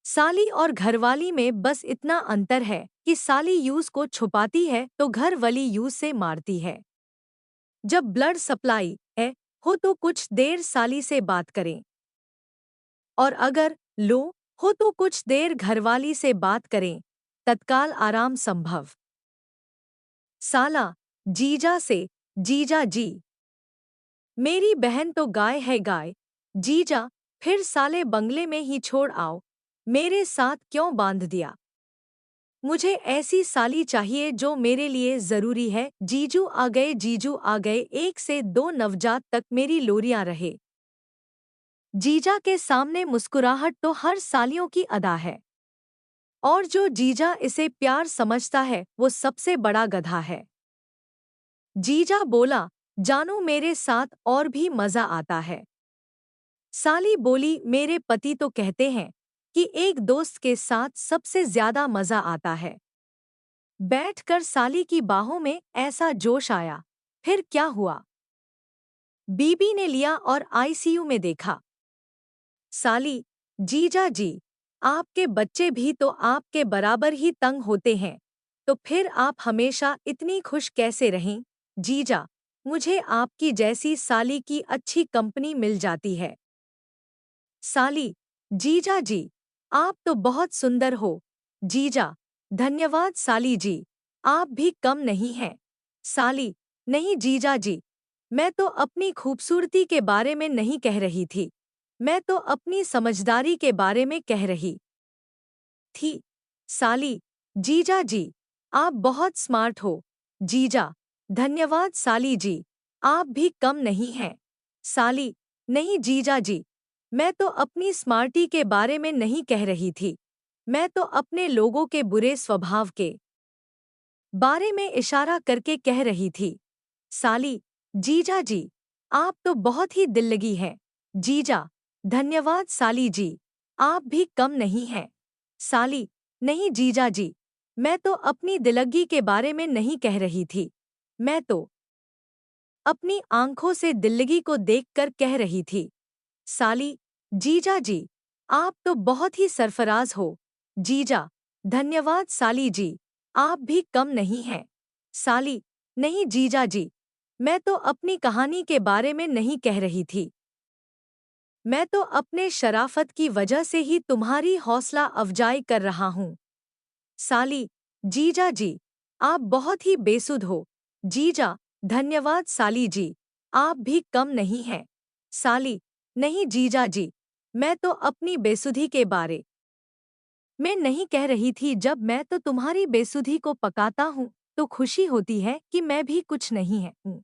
साली और घरवाली में बस इतना अंतर है कि साली यूज को छुपाती है तो घरवाली यूज से मारती है। जब ब्लड सप्लाई है हो तो कुछ देर साली से बात करें, और अगर लो हो तो कुछ देर घरवाली से बात करें, तत्काल आराम संभव। साला जीजा से, जीजा जी मेरी बहन तो गाय है गाय, जीजा फिर साले बंगले में ही छोड़ आओ, मेरे साथ क्यों बांध दिया। मुझे ऐसी साली चाहिए जो मेरे लिए जरूरी है। जीजू आ गए, जीजू आ गए, 1 से 2 नवजात तक मेरी लोरियां रहे। जीजा के सामने मुस्कुराहट तो हर सालियों की अदा है, और जो जीजा इसे प्यार समझता है वो सबसे बड़ा गधा है। जीजा बोला, जानू मेरे साथ और भी मजा आता है। साली बोली, मेरे पति तो कहते हैं कि एक दोस्त के साथ सबसे ज्यादा मजा आता है। बैठकर साली की बाहों में ऐसा जोश आया। फिर क्या हुआ? बीबी ने लिया और आईसीयू में देखा। साली, जीजा जी, आपके बच्चे भी तो आपके बराबर ही तंग होते हैं, तो फिर आप हमेशा इतनी खुश कैसे रहें? जीजा, मुझे आपकी जैसी साली की अच्छी कंपनी मिल जाती है। साली, जीजा जी, आप तो बहुत सुंदर हो। जीजा, धन्यवाद साली जी, आप भी कम नहीं हैं। साली, नहीं जीजा जी, मैं तो अपनी खूबसूरती के बारे में नहीं कह रही थी, मैं तो अपनी समझदारी के बारे में कह रही थी। साली, जीजा जी, आप बहुत स्मार्ट हो। जीजा, धन्यवाद साली जी, आप भी कम नहीं हैं। साली, नहीं जीजा जी, मैं तो अपनी स्मार्टी के बारे में नहीं कह रही थी, मैं तो अपने लोगों के बुरे स्वभाव के बारे में इशारा करके कह रही थी। साली, जीजा जी, आप तो बहुत ही दिल्लगी हैं। जीजा, धन्यवाद साली जी, आप भी कम नहीं हैं। साली, नहीं जीजा जी, मैं तो अपनी दिल्लगी के बारे में नहीं कह रही थी, मैं तो अपनी आंखों से दिल्लगी को देखकर कह रही थी। साली, जीजा जी, आप तो बहुत ही सरफराज हो। जीजा, धन्यवाद साली जी, आप भी कम नहीं हैं। साली, नहीं जीजा जी, मैं तो अपनी कहानी के बारे में नहीं कह रही थी, मैं तो अपने शराफत की वजह से ही तुम्हारी हौसला अफजाई कर रहा हूँ। साली, जीजा जी, आप बहुत ही बेसुध हो। जीजा, धन्यवाद साली जी, आप भी कम नहीं हैं। साली, नहीं जीजा जी, मैं तो अपनी बेसुधी के बारे में नहीं कह रही थी, जब मैं तो तुम्हारी बेसुधी को पकाता हूँ तो खुशी होती है कि मैं भी कुछ नहीं है हूँ।